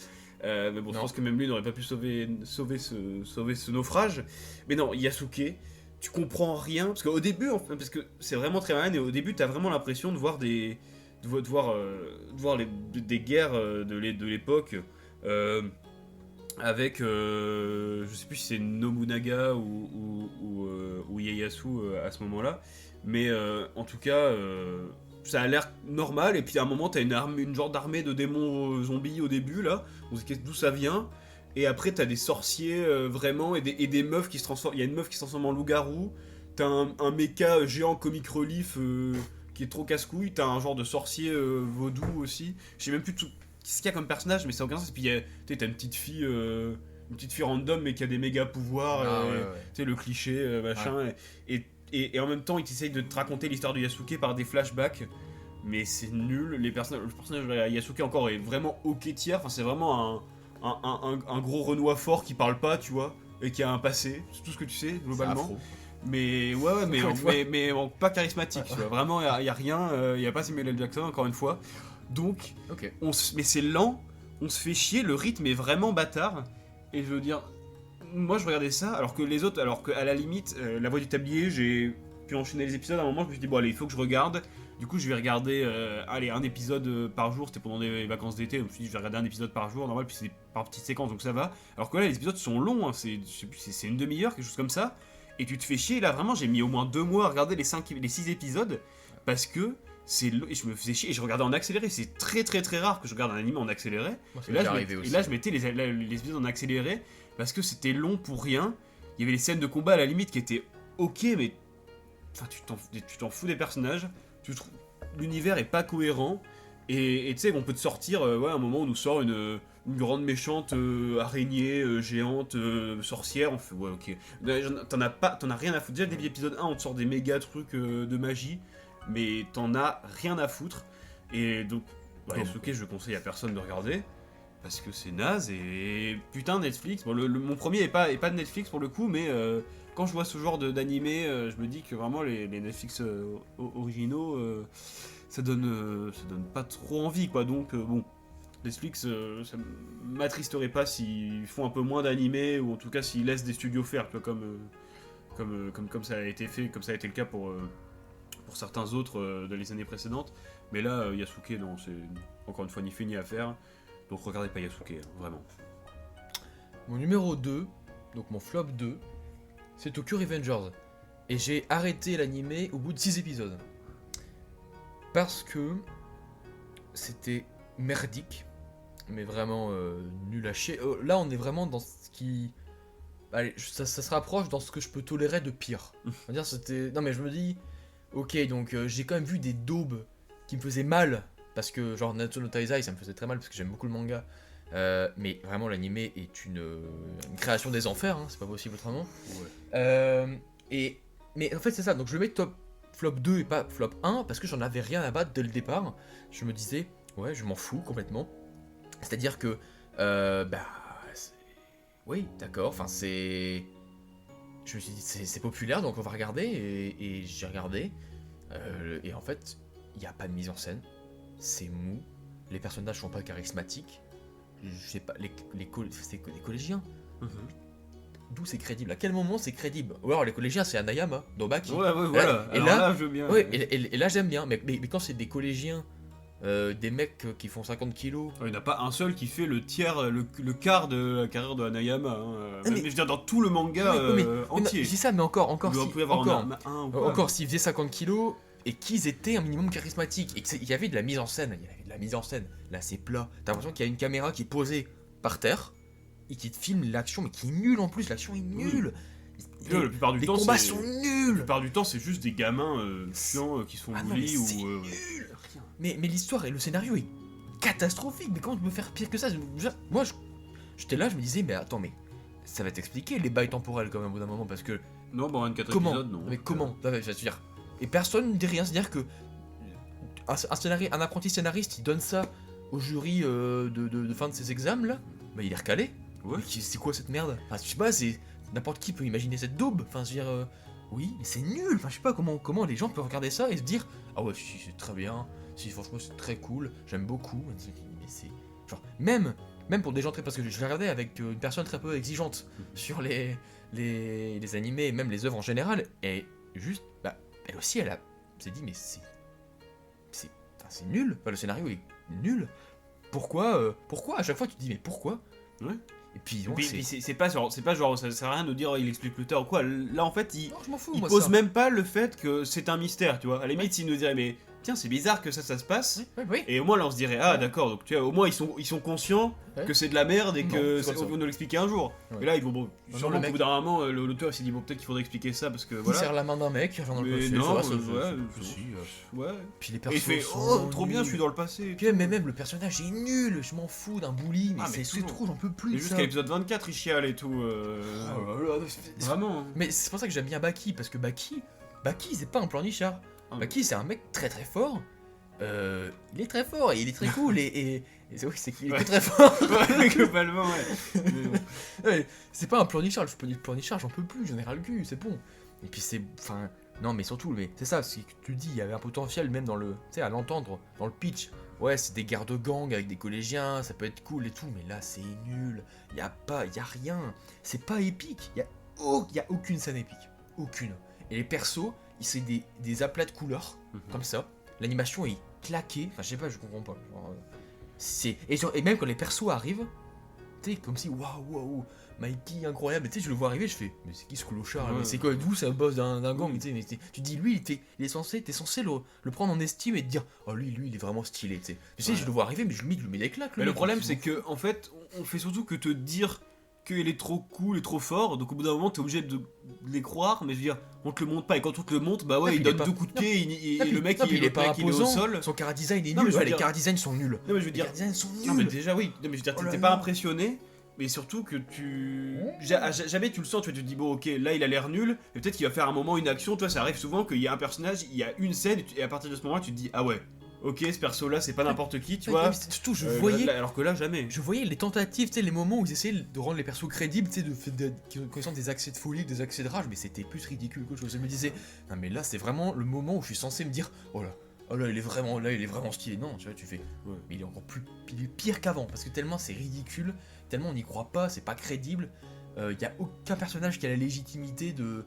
Mais bon, je pense que même lui n'aurait pas pu sauver ce naufrage. Mais non, Yasuke, tu comprends rien. Parce qu'au début, parce que c'est vraiment très malin, et au début, t'as vraiment l'impression de voir des guerres de l'époque avec, je sais plus si c'est Nobunaga ou Ieyasu à ce moment-là. Mais en tout cas... ça a l'air normal, et puis à un moment t'as une genre d'armée de démons zombies au début là, on se dit d'où ça vient, et après t'as des sorciers vraiment, et des meufs qui se transforment, il y a une meuf qui se transforme en loup-garou, t'as un mecha géant comic relief qui est trop casse-couille, t'as un genre de sorcier vaudou aussi, je sais même plus ce qu'il y a comme personnage, mais ça n'a aucun sens, et puis t'as une petite fille random mais qui a des méga pouvoirs, tu sais le cliché machin, et en même temps, il essaye de te raconter l'histoire de Yasuke par des flashbacks, mais c'est nul. Le personnage de Yasuke encore est vraiment ok tiers. Enfin, c'est vraiment un gros Renoir fort qui parle pas, tu vois, et qui a un passé. C'est tout ce que tu sais globalement. Mais mais pas charismatique. Tu vois. Vraiment, il y a rien. Il y a pas Samuel L. Jackson encore une fois. Donc, mais c'est lent. On se fait chier. Le rythme est vraiment bâtard. Et je veux dire. Moi je regardais ça alors que les autres, alors qu'à la limite La Voix du Tablier, j'ai puis enchaîner les épisodes. À un moment, je me suis dit, bon, allez, il faut que je regarde. Du coup, je vais regarder allez, un épisode par jour. C'était pendant les vacances d'été. Donc, je me suis dit, je vais regarder un épisode par jour, normal, puis c'est par petites séquences, donc ça va. Alors que là, les épisodes sont longs, hein, je sais plus, c'est une demi-heure, quelque chose comme ça. Et tu te fais chier. Là, vraiment, j'ai mis au moins 2 mois à regarder les 6 épisodes parce que et je me faisais chier et je regardais en accéléré. C'est très très très rare que je regarde un anime en accéléré. Moi, ça Et m'est là, déjà je arrivé et aussi. là, je mettais les épisodes en accéléré parce que c'était long pour rien. Il y avait les scènes de combat à la limite qui étaient ok, mais enfin, tu t'en fous des personnages. L'univers est pas cohérent. Et tu sais, on peut te sortir, ouais, un moment où on nous sort une grande méchante araignée géante sorcière. On fait, ouais, ok. T'en as rien à foutre. Déjà, dès l'épisode 1, on te sort des méga trucs de magie, mais t'en as rien à foutre. Et donc, ouais, Yasuke, je conseille à personne de regarder. Parce que c'est naze et putain Netflix. Bon, mon premier est pas de Netflix pour le coup, mais quand je vois ce genre d'animé, je me dis que vraiment les Netflix originaux, ça donne pas trop envie quoi. Donc bon, Netflix, ça m'attristerait pas s'ils font un peu moins d'animés ou en tout cas s'ils laissent des studios faire, tu vois, comme ça a été fait, comme ça a été le cas pour certains autres dans les années précédentes. Mais là, Yasuke, non, c'est encore une fois ni fait ni à faire. Donc regardez pas Yasuke, hein, vraiment. Mon numéro 2, donc mon flop 2, c'est Tokyo Revengers. Et j'ai arrêté l'animé au bout de 6 épisodes. Parce que c'était merdique, mais vraiment nul à chier. Là, on est vraiment dans ce qui... Allez, ça se rapproche dans ce que je peux tolérer de pire. On va dire, c'était... Non mais je me dis, ok, donc j'ai quand même vu des daubes qui me faisaient mal. Parce que genre Natsu no Taizai, ça me faisait très mal parce que j'aime beaucoup le manga. Mais vraiment, l'animé est une création des enfers, hein, c'est pas possible autrement. Ouais. Mais en fait, c'est ça. Donc je le mets top flop 2 et pas flop 1 parce que j'en avais rien à battre dès le départ. Je me disais, ouais, je m'en fous complètement. C'est-à-dire que, oui, d'accord, enfin c'est. Je me suis dit, c'est populaire donc on va regarder et j'ai regardé. Et en fait, il n'y a pas de mise en scène. C'est mou, les personnages sont pas charismatiques, je sais pas, c'est que des collégiens. D'où c'est crédible? À quel moment c'est crédible? Ou alors les collégiens c'est Anayama, Dobaki. Ouais, voilà. Et Alors là, je veux bien. ouais, et là j'aime bien, mais quand c'est des collégiens, des mecs qui font 50 kilos. Il n'y en a pas un seul qui fait le quart de la carrière de Hanayama. Hein. Mais je veux dire, dans tout le manga entier. Je dis ça, mais encore Il doit si, y avoir encore, un ou quoi. encore s'ils faisaient 50 kilos et qu'ils étaient un minimum charismatiques et qu'il y avait de la mise en scène, Là, c'est plat. T'as l'impression qu'il y a une caméra qui est posée par terre et qui te filme l'action, mais qui est nulle en plus. L'action est nulle. La plupart du Les temps, combats c'est- sont La nuls. plupart du temps, c'est juste des gamins chiants qui se font Ah non, mais bully ou. c'est nul. Mais l'histoire et le scénario est catastrophique. Mais comment tu peux faire pire que ça? Moi, j'étais là, je me disais, mais attends, mais ça va t'expliquer les bails temporels quand même au bout d'un moment parce que Non, bon, 24 comment? épisodes, non. Mais comment? Je veux dire. Et personne ne dit rien, c'est-à-dire que un apprenti scénariste, il donne ça au jury de fin de ses examens là, bah il est recalé. Ouais. Mais c'est quoi cette merde? Enfin, je sais pas, c'est n'importe qui peut imaginer cette daube. Enfin, je veux dire, oui, mais c'est nul. Enfin, je sais pas comment les gens peuvent regarder ça et se dire, ah ouais, si, c'est très bien. Si, franchement, c'est très cool. J'aime beaucoup. Mais c'est genre même pour des gens très, parce que je l'ai regardé avec une personne très peu exigeante sur les animés et même les œuvres en général, et juste, bah, elle aussi, elle s'est dit, mais c'est nul. Enfin, le scénario est nul. Pourquoi à chaque fois tu te dis, mais pourquoi? Ouais. Et puis, Et donc, puis c'est pas genre, ça sert à rien de dire il explique plus tard ou quoi. Là en fait, non, je m'en fous, il moi, pose ça. même pas le fait que c'est un mystère, tu vois. À la limite, s'il nous dirait, mais tiens, c'est bizarre que ça se passe. Oui. Et au moins là on se dirait, ah Ouais. d'accord, donc tu vois, au moins ils sont conscients Ouais. que c'est de la merde et Non, que c'est pas ça. on va nous l'expliquer un jour. Ouais. Et là ils vont, bon, Non, sûrement le qu'au mec- bout d'un moment, l'auteur s'est dit, bon, peut-être qu'il faudrait expliquer ça parce que Il voilà. serre la main d'un mec, il revient dans le Mais passé. non, ça, ouais, si, Ouais. Puis les Et persos il fait, sont oh, trop bien, nuls. je suis dans le passé. Puis même le personnage est nul, je m'en fous d'un bully, mais Ah, mais c'est toujours. trop, j'en peux plus Et de ça. jusqu'à l'épisode 24, il chiale et tout. Oh là là, Vraiment. Hein. Mais c'est pour ça que j'aime bien Baki, parce que Baki c'est pas un pleurnichard. Ah, Baki c'est un mec très très fort. Il est très fort et il est très cool et c'est vrai qu'il est Ouais. que très fort. Ouais, globalement, ouais. Mais bon. Ouais, c'est pas un pleurnichard, je peux dire pleurnichard, j'en peux plus, j'en ai ras le cul, c'est bon. Et puis c'est, enfin, non mais surtout, mais c'est ça, ce que tu dis, il y avait un potentiel même dans le, tu sais, à l'entendre, dans le pitch. Ouais, c'est des guerres de gang avec des collégiens, ça peut être cool et tout, mais là c'est nul, y a rien, c'est pas épique, y a aucune scène épique, aucune. Et les persos, c'est des aplats de couleurs, comme ça. L'animation est claquée, enfin je sais pas, je comprends pas. Genre, et même quand les persos arrivent, tu sais, comme si waouh, Mikey incroyable, tu sais, je le vois arriver, je fais, mais c'est qui ce clochard là, mais c'est quoi, d'où c'est un boss d'un gang, tu sais, tu te dis, lui, t'es censé le prendre en estime et te dire, oh lui, il est vraiment stylé, tu sais. Tu sais, je le vois arriver, mais je lui mets des claques. Mais le problème, c'est que, en fait, on fait surtout que te dire qu'il est trop cool et trop fort, donc au bout d'un moment, t'es obligé de les croire, mais je veux dire, on te le montre pas, et quand on te le montre, bah ouais, il donne 2 coups de pied, et le mec, il est pas imposant, au sol. son chara-design est nul, les chara-design sont nuls. Non, mais je veux dire, non, mais déjà, oui, non, mais je veux dire, t'es pas impressionné. Mais surtout que jamais tu le sens, tu te dis, bon, ok, là il a l'air nul, et peut-être qu'il va faire un moment une action, toi ça arrive souvent qu'il y a un personnage, il y a une scène, et à partir de ce moment-là tu te dis, ah ouais, ok, ce perso-là c'est pas n'importe qui, tu vois. Surtout, je voyais. Alors que là, jamais. Je voyais les tentatives, tu sais, les moments où ils essayaient de rendre les persos crédibles, tu sais, qui ont des accès de folie, des accès de rage, mais c'était plus ridicule que chose. Je me disais, non mais là c'est vraiment le moment où je suis censé me dire, oh là, il est vraiment stylé. Non, tu vois, tu fais, mais il est encore il est pire qu'avant, parce que tellement c'est ridicule, tellement on n'y croit pas, c'est pas crédible. Il y a aucun personnage qui a la légitimité de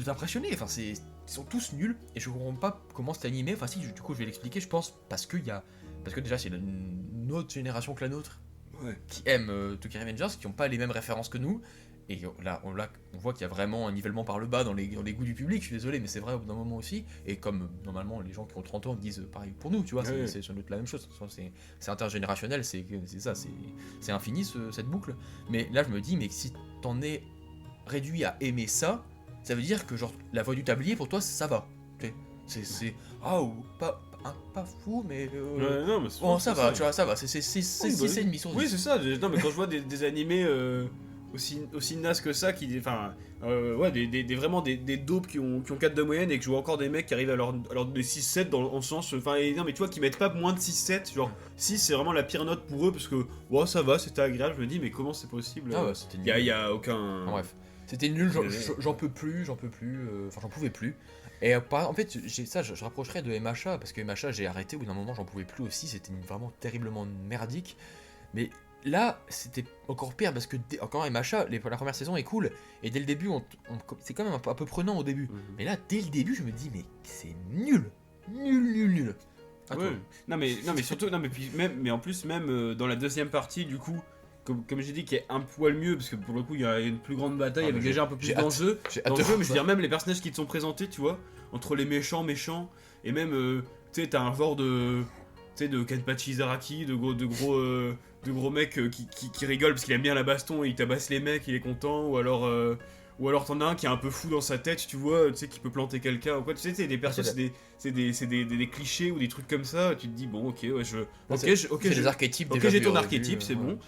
t'impressionner. Enfin, ils sont tous nuls, et je comprends pas comment c'est animé. Enfin, si, du coup, je vais l'expliquer, je pense, parce que déjà, c'est une autre génération que la nôtre qui aime Tokyo Revengers, qui n'ont pas les mêmes références que nous. Et là, on voit qu'il y a vraiment un nivellement par le bas dans les goûts du public, je suis désolé, mais c'est vrai au bout d'un moment aussi. Et comme normalement les gens qui ont 30 ans disent pareil pour nous, tu vois, c'est sans doute la même chose. C'est intergénérationnel, c'est ça, c'est infini cette boucle. Mais là, je me dis, mais si t'en es réduit à aimer ça, ça veut dire que genre la voix du tablier pour toi ça va. C'est pas fou, mais non, mais bon, ça va, tu vois, ça va, c'est 6,5 sur 10. Oui, c'est ça, non, mais quand je vois des animés aussi nazes que ça, vraiment des dopes qui ont 4 de moyenne, et que je vois encore des mecs qui arrivent à leur donner 6-7 en sens, enfin, non, mais tu vois, qui mettent pas moins de 6-7, genre 6 c'est vraiment la pire note pour eux, parce que ça va, c'était agréable, je me dis, mais comment c'est possible? Ah ouais, c'était nul. Y a aucun. Bref, c'était nul, j'en peux plus, enfin j'en pouvais plus. Et en fait, je rapprocherais de MHA, parce que MHA, j'ai arrêté au bout d'un moment, j'en pouvais plus aussi, c'était vraiment terriblement merdique. Mais là, c'était encore pire, parce que encore MHA, la première saison est cool, et dès le début, c'est quand même un peu prenant au début. Mais là, dès le début, je me dis, mais c'est nul. Non mais surtout, mais en plus, même dans la deuxième partie, du coup, comme j'ai dit, qui est un poil mieux, parce que pour le coup, il y a une plus grande bataille avec déjà un peu plus d'enjeux. Mais je veux dire, même les personnages qui te sont présentés, tu vois, entre les méchants, et même, tu sais, t'as un genre de Kenpachi Zaraki, de gros mecs qui rigolent parce qu'il aime bien la baston et il tabasse les mecs, il est content, ou alors t'en as un qui est un peu fou dans sa tête, tu vois, tu sais, qui peut planter quelqu'un ou quoi, tu sais, des persos, c'est des clichés ou des trucs comme ça, tu te dis, bon, ok, ouais, c'est des archétypes. Ok, j'ai ton archétype, c'est bon,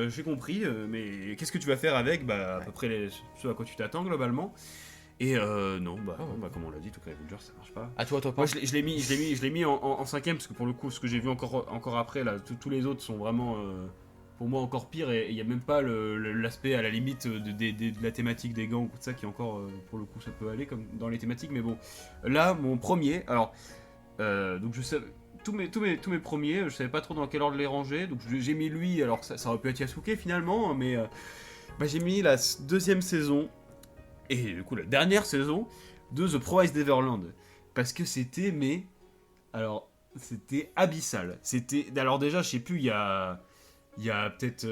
j'ai compris, mais qu'est-ce que tu vas faire avec? Bah, à peu près ce à quoi tu t'attends globalement. Et non, comme on l'a dit, Tokyo Revengers ça marche pas. À toi, Moi je l'ai mis en cinquième, parce que pour le coup, ce que j'ai vu encore après, là, tous les autres sont vraiment pour moi encore pire, et il n'y a même pas l'aspect à la limite de la thématique des gants ou tout ça qui encore, pour le coup, ça peut aller comme dans les thématiques, mais bon. Là, mon premier, alors, donc je sais. Tous mes premiers, je savais pas trop dans quel ordre les ranger, donc j'ai mis lui, alors ça aurait pu être Yasuke finalement, mais j'ai mis la deuxième saison, et du coup la dernière saison de The Promised Neverland, parce que c'était abyssal. Alors déjà, je sais plus, il y a peut-être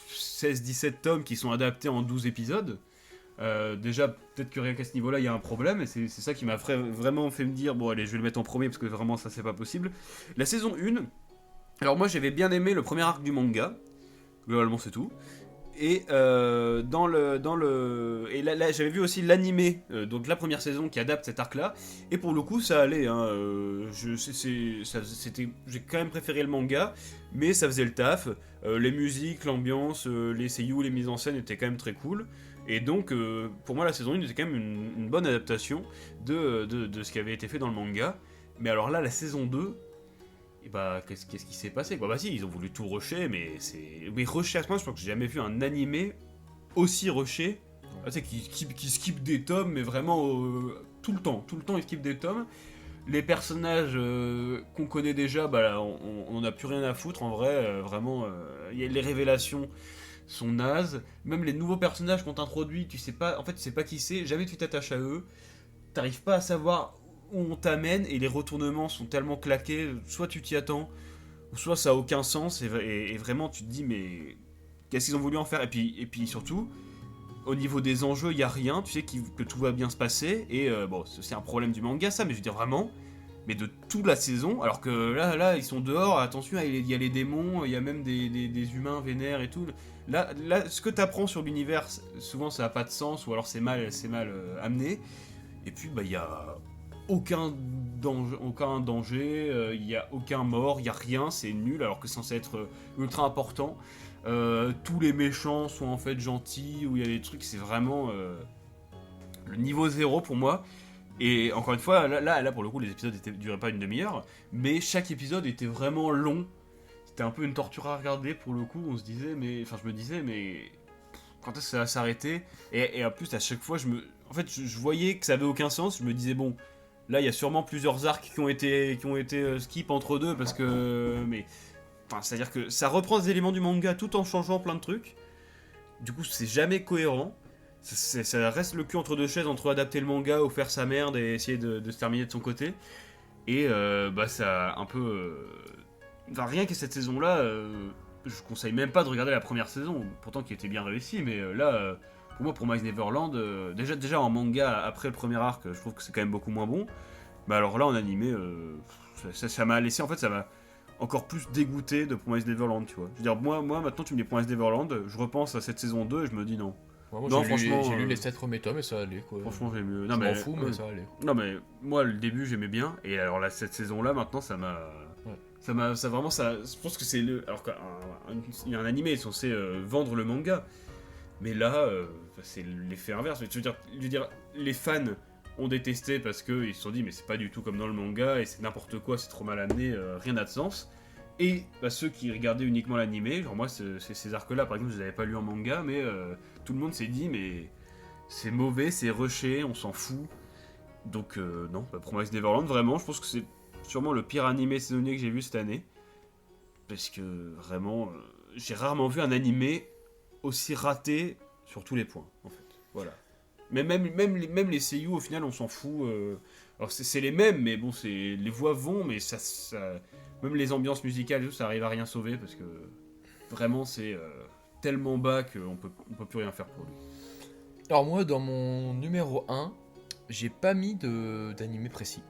16-17 tomes qui sont adaptés en 12 épisodes. Déjà, peut-être que rien qu'à ce niveau-là, il y a un problème, et c'est ça qui m'a vraiment fait me dire, bon allez, je vais le mettre en premier, parce que vraiment ça c'est pas possible. La saison 1, alors moi j'avais bien aimé le premier arc du manga, globalement c'est tout. Et là j'avais vu aussi l'animé, donc la première saison qui adapte cet arc-là, et pour le coup ça allait, hein, j'ai quand même préféré le manga, mais ça faisait le taf, les musiques, l'ambiance, les seiyuu, les mises en scène étaient quand même très cool, et donc pour moi la saison 1 était quand même une bonne adaptation de ce qui avait été fait dans le manga. Mais alors là, la saison 2, et bah, qu'est-ce qui s'est passé, quoi? Bah si, ils ont voulu tout rusher, mais rusher à ce point, je crois que j'ai jamais vu un animé aussi rushé. Tu sais, qui skip des tomes, mais vraiment tout le temps ils skip des tomes. Les personnages qu'on connaît déjà, bah là, on en a plus rien à foutre en vrai, vraiment. Les révélations sont nazes. Même les nouveaux personnages qu'on t'introduit, tu sais pas qui c'est, jamais tu t'attaches à eux. T'arrives pas à savoir où on t'amène et les retournements sont tellement claqués, soit tu t'y attends, ou soit ça a aucun sens et vraiment tu te dis mais qu'est-ce qu'ils ont voulu en faire et puis surtout, au niveau des enjeux, il y a rien, tu sais que tout va bien se passer et bon, c'est un problème du manga ça, mais je veux dire vraiment, mais de toute la saison, alors que là ils sont dehors, attention, il y a les démons, il y a même des humains vénères et tout. Là, ce que t'apprends sur l'univers, souvent ça a pas de sens ou alors c'est mal amené. Et puis bah il y a aucun danger, il y a aucun mort, il y a rien, c'est nul alors que c'est censé être ultra important. Tous les méchants sont en fait gentils, où il y a des trucs, c'est vraiment le niveau zéro pour moi. Et encore une fois, là pour le coup, les épisodes duraient pas une demi-heure, mais chaque épisode était vraiment long. C'était un peu une torture à regarder pour le coup. Je me disais, mais quand est-ce que ça va s'arrêter et en plus, à chaque fois, je voyais que ça avait aucun sens. Je me disais, bon, là, il y a sûrement plusieurs arcs qui ont été skip entre deux parce que. Mais. Enfin, c'est-à-dire que ça reprend des éléments du manga tout en changeant plein de trucs. Du coup, c'est jamais cohérent. Ça reste le cul entre deux chaises entre adapter le manga ou faire sa merde et essayer de se terminer de son côté. Et bah, ça a un peu. Enfin, rien que cette saison-là, je conseille même pas de regarder la première saison, pourtant qui était bien réussie, mais là, pour moi, Promised Neverland, déjà en manga, après le premier arc, je trouve que c'est quand même beaucoup moins bon. Mais alors là, en animé, ça m'a laissé, en fait, ça m'a encore plus dégoûté de Promised Neverland, tu vois. Je veux dire, moi maintenant, tu me dis Promised Neverland, je repense à cette saison 2 et je me dis non. Ouais, moi, Non, franchement, j'ai lu franchement, les 7 premiers tomes et ça allait quoi. franchement, j'ai mieux. Je m'en fous, mais ça allait. Non, mais moi, le début, j'aimais bien. Et alors, là, cette saison-là, maintenant, ça m'a. Ouais. Ça vraiment, ça. Je pense que c'est le. Alors qu'il y a un animé censé vendre le manga. Mais là, c'est l'effet inverse. Je veux dire, les fans ont détesté parce qu'ils se sont dit, mais c'est pas du tout comme dans le manga et c'est n'importe quoi, c'est trop mal amené, rien n'a de sens. Et bah, ceux qui regardaient uniquement l'animé, genre moi, ces arcs-là, par exemple, je les avais pas lus en manga, mais tout le monde s'est dit, mais c'est mauvais, c'est rushé, on s'en fout. Donc non, bah, Promised Neverland, vraiment, je pense que c'est sûrement le pire animé saisonnier que j'ai vu cette année. Parce que vraiment, j'ai rarement vu un animé aussi raté sur tous les points, en fait. Voilà. Mais même les seiyuu, au final, on s'en fout. Alors c'est les mêmes, mais bon, les voix vont, mais même les ambiances musicales, ça arrive à rien sauver, parce que vraiment, c'est tellement bas qu'on peut plus rien faire pour lui. Alors moi, dans mon numéro 1, j'ai pas mis d'animé précis.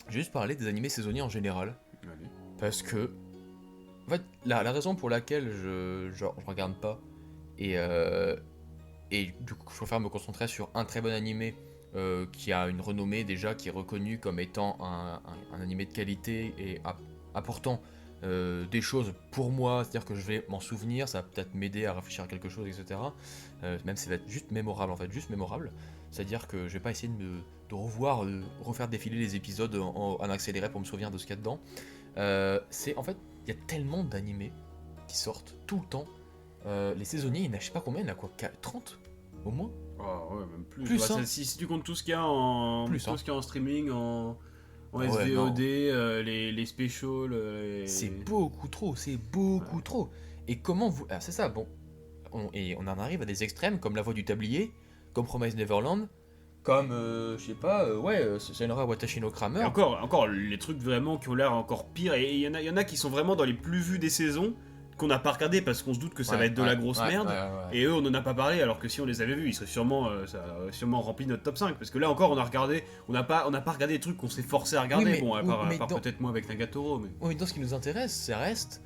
J'ai juste parlé des animés saisonniers en général. Allez. Parce que, en fait, la raison pour laquelle je regarde pas, et du coup, je préfère me concentrer sur un très bon animé qui a une renommée déjà, qui est reconnu comme étant un animé de qualité et apportant des choses pour moi, c'est-à-dire que je vais m'en souvenir, ça va peut-être m'aider à réfléchir à quelque chose, etc. Même ça va être juste mémorable, en fait, juste mémorable. C'est-à-dire que je vais pas essayer de refaire défiler les épisodes en accéléré pour me souvenir de ce qu'il y a dedans. En fait, il y a tellement d'animés qui sortent tout le temps. Les saisonniers, il y en a je sais pas combien, il y en a quoi, 30 au moins. Oh ouais, même plus. Plus, Bah, hein. si tu comptes tout ce qu'il y a en, Plus, tout ce qu'il y a en streaming, en Ouais, SVOD, les specials. C'est beaucoup trop, c'est beaucoup trop. Et comment vous... Ah, c'est ça, bon. On en arrive à des extrêmes comme La Voix du Tablier, comme Promised Neverland, comme, je sais pas, Senora Watashi no Kramer. Et encore, les trucs vraiment qui ont l'air encore pire. Et il y en a qui sont vraiment dans les plus vus des saisons, qu'on n'a pas regardé parce qu'on se doute que ça va être de la grosse merde. Ouais. Et eux, on n'en a pas parlé, alors que si on les avait vus, ils seraient sûrement, ça aurait sûrement rempli notre top 5. Parce que là encore, on n'a pas regardé des trucs qu'on s'est forcé à regarder. Oui, mais- bon, à part, oui, à part dans- peut-être moi avec Nagatoro, mais. Oui, mais dans ce qui nous intéresse, ça reste...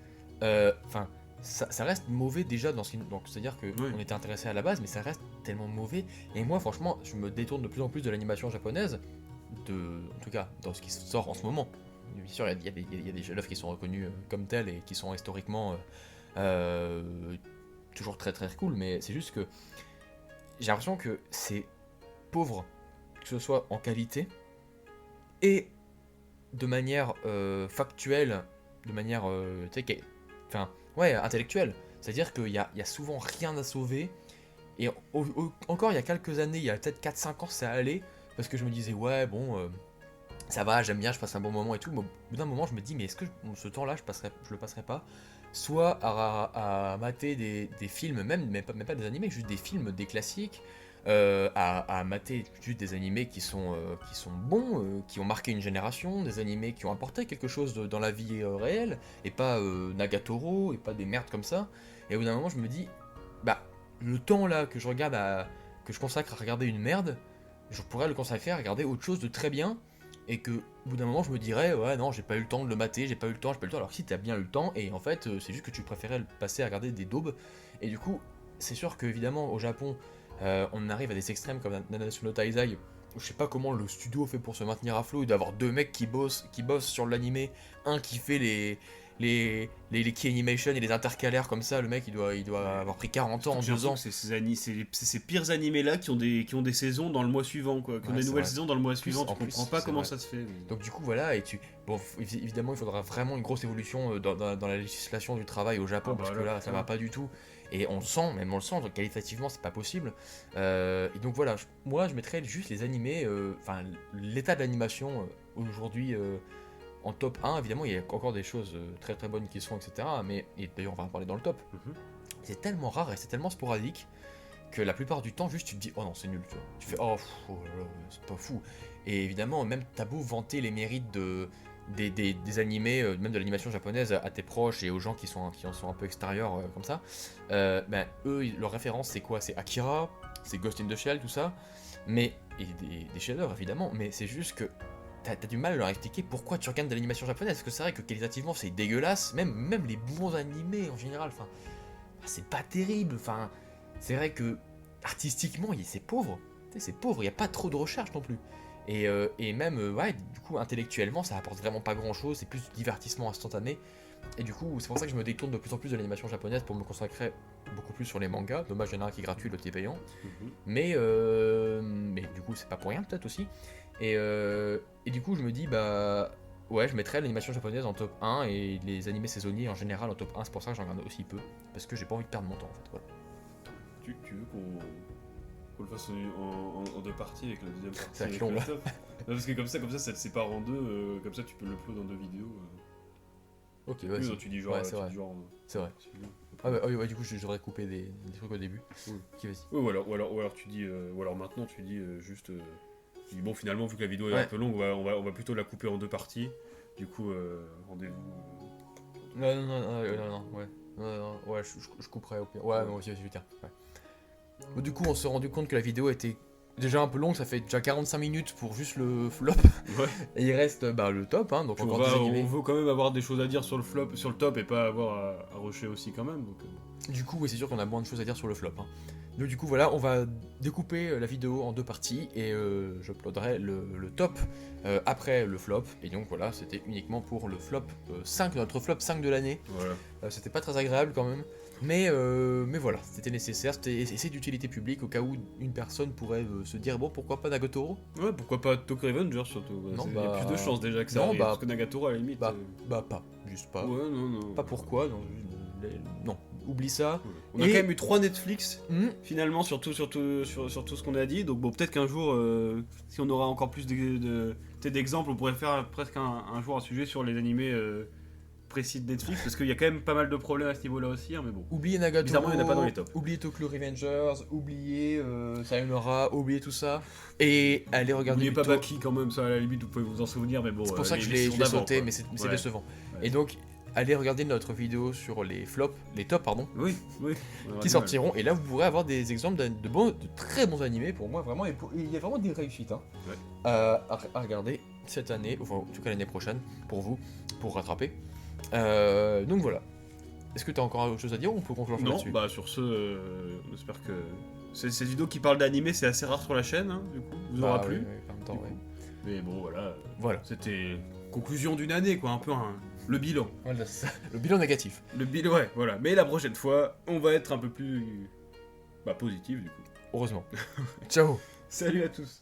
ça reste mauvais déjà dans ce qui... Donc, c'est-à-dire qu'on était intéressé à la base, mais ça reste tellement mauvais. Et moi, franchement, je me détourne de plus en plus de l'animation japonaise, en tout cas, dans ce qui sort en ce moment. Bien sûr, il y a des chefs-d'œuvre qui sont reconnus comme tels et qui sont historiquement toujours très très cool, mais c'est juste que j'ai l'impression que c'est pauvre, que ce soit en qualité et de manière factuelle, de manière intellectuelle. C'est-à-dire qu'il y a souvent rien à sauver. Et encore il y a quelques années, il y a peut-être 4-5 ans, ça allait, parce que je me disais, ouais, bon, ça va, j'aime bien, je passe un bon moment et tout, mais au bout d'un moment je me dis mais est-ce que ce temps-là je le passerai pas soit à mater des films, même pas des animés, juste des films, des classiques, à mater juste des animés qui sont bons, qui ont marqué une génération, des animés qui ont apporté quelque chose dans la vie réelle, et pas Nagatoro, et pas des merdes comme ça. Et au bout d'un moment je me dis, bah le temps là que que je consacre à regarder une merde, je pourrais le consacrer à regarder autre chose de très bien, et que au bout d'un moment je me dirais ouais non j'ai pas eu le temps de le mater, j'ai pas eu le temps, alors que si t'as bien eu le temps, et en fait c'est juste que tu préférais le passer à regarder des daubes, et du coup c'est sûr que évidemment au Japon on arrive à des extrêmes comme Nanatsu no Taizai, où je sais pas comment le studio fait pour se maintenir à flot, d'avoir deux mecs qui bossent sur l'animé, un qui fait les key animation et les intercalaires comme ça, le mec il doit avoir pris 40 ans en 2 ans. C'est ces pires animés là qui ont des saisons dans le mois suivant, quoi. Qui ont Ouais, des c'est nouvelles vrai. saisons dans le mois En plus- suivant, tu en plus, comprends pas c'est comment vrai. ça se fait. Donc du coup voilà, bon évidemment il faudra vraiment une grosse évolution dans la législation du travail au Japon, Ah bah parce que là, là ça va pas du tout, et on le sent, même on le sent, donc qualitativement c'est pas possible. Et donc voilà, moi je mettrais juste les animés, enfin l'état de l'animation aujourd'hui en top 1, évidemment il y a encore des choses très très bonnes qui sont, etc. Mais, et d'ailleurs on va en parler dans le top, Mhm. c'est tellement rare et c'est tellement sporadique que la plupart du temps, juste tu te dis oh non, c'est nul, tu vois. Tu fais oh, oh là là, c'est pas fou. Et évidemment, même t'as beau vanter les mérites des animés, même de l'animation japonaise à tes proches et aux gens qui en sont un peu extérieurs comme ça, ben eux, leur référence c'est quoi? C'est Akira, c'est Ghost in the Shell, tout ça. Mais, et des chefs-d'œuvre évidemment, mais c'est juste que t'as du mal à leur expliquer pourquoi tu regardes de l'animation japonaise, parce que c'est vrai que qualitativement c'est dégueulasse, même les bons animés en général, enfin, c'est pas terrible, enfin, c'est vrai que artistiquement c'est pauvre, tu sais, c'est pauvre, il n'y a pas trop de recherche non plus. Et même, ouais, du coup, intellectuellement, ça apporte vraiment pas grand chose, c'est plus du divertissement instantané. Et du coup, c'est pour ça que je me détourne de plus en plus de l'animation japonaise pour me consacrer beaucoup plus sur les mangas. Dommage, il y en a un qui est gratuit, l'autre qui est payant. Mhm. Mais du coup, c'est pas pour rien, peut-être aussi. Et du coup, je me dis, bah. Ouais, je mettrais l'animation japonaise en top 1 et les animés saisonniers en général en top 1. C'est pour ça que j'en regarde aussi peu. Parce que j'ai pas envie de perdre mon temps en fait. Voilà. Tu veux qu'on le fasse en deux parties avec la deuxième partie Ça va être avec long, le là. top. Non, parce que comme ça te sépare en deux, comme ça tu peux l'upload dans deux vidéos. Ok, Oui, vas-y. non, tu dis genre. Ouais, c'est vrai. C'est vrai. c'est bien. Ah bah, ouais, du coup, j'aurais coupé des trucs au début. Oui. Ok, vas-y. Oui, ou alors tu dis, ou alors maintenant tu dis juste, tu dis bon finalement vu que la vidéo est Ouais. un peu longue, on va plutôt la couper en deux parties. Du coup, rendez-vous. Non, ouais. Ouais, je couperai au pire. Ouais, moi aussi, tiens. Ouais. Bon, du coup, on s'est rendu compte que la vidéo était déjà un peu longue, ça fait déjà 45 minutes pour juste le flop. Ouais. Et il reste bah, le top, hein, donc Puis encore des animés. on veut quand même avoir des choses à dire sur le flop, sur le top et pas avoir à rusher aussi quand même. Donc, Du coup, oui, c'est sûr qu'on a moins de choses à dire sur le flop. Hein. Donc du coup, voilà, on va découper la vidéo en deux parties et je uploaderai le top après le flop. Et donc voilà, c'était uniquement pour le flop 5, notre flop 5 de l'année. voilà. C'était pas très agréable quand même. Mais voilà, c'était nécessaire, c'est d'utilité publique au cas où une personne pourrait se dire bon pourquoi pas Nagatoro. Ouais, pourquoi pas Tokyo Revengers surtout. Non, Il y a bah, plus de chances déjà que ça non, arrive, bah, parce que Nagatoro à la limite. Bah pas, juste pas. Ouais, non. Pas pourquoi, non, non, oublie ça. Ouais. On a Et- quand même eu 3 Netflix Hmm, finalement sur tout ce qu'on a dit. Donc bon, peut-être qu'un jour, si on aura encore plus peut-être d'exemples, on pourrait faire presque un jour un sujet sur les animés précis de Netflix, parce qu'il y a quand même pas mal de problèmes à ce niveau-là aussi, hein, mais bon. Oubliez Nagatoro, Bizarrement, il y en a pas dans les tops. oubliez Tokyo Revengers, oubliez Sayonara, oubliez tout ça, et allez regarder N'oubliez pas plutôt- Baki quand même, ça à la limite vous pouvez vous en souvenir, mais bon. C'est pour ça que je les l'ai saisons d'avant, sauté, quoi. mais c'est Ouais. décevant. Ouais. Et donc, allez regarder notre vidéo sur les flops, les tops, pardon, Oui. On aura qui du mal. sortiront, et là vous pourrez avoir des exemples de très bons animés pour moi, vraiment, et il y a vraiment des réussites hein, Ouais. à regarder cette année, enfin en tout cas l'année prochaine, pour vous, pour rattraper. Donc voilà. Est-ce que tu as encore autre chose à dire ou on peut conclure Non, là-dessus? bah sur ce, on espère que. Ces vidéos qui parlent d'animé, c'est assez rare sur la chaîne, hein, du coup. Vous aura Bah, plu. oui, en même temps, du ouais. coup. Mais bon, voilà. Voilà. C'était conclusion d'une année, quoi, un peu le bilan. Voilà, c'est ça. Le bilan négatif. Le bilan, ouais, voilà. Mais la prochaine fois, on va être un peu plus positif, du coup. Heureusement. Ciao. Salut à tous.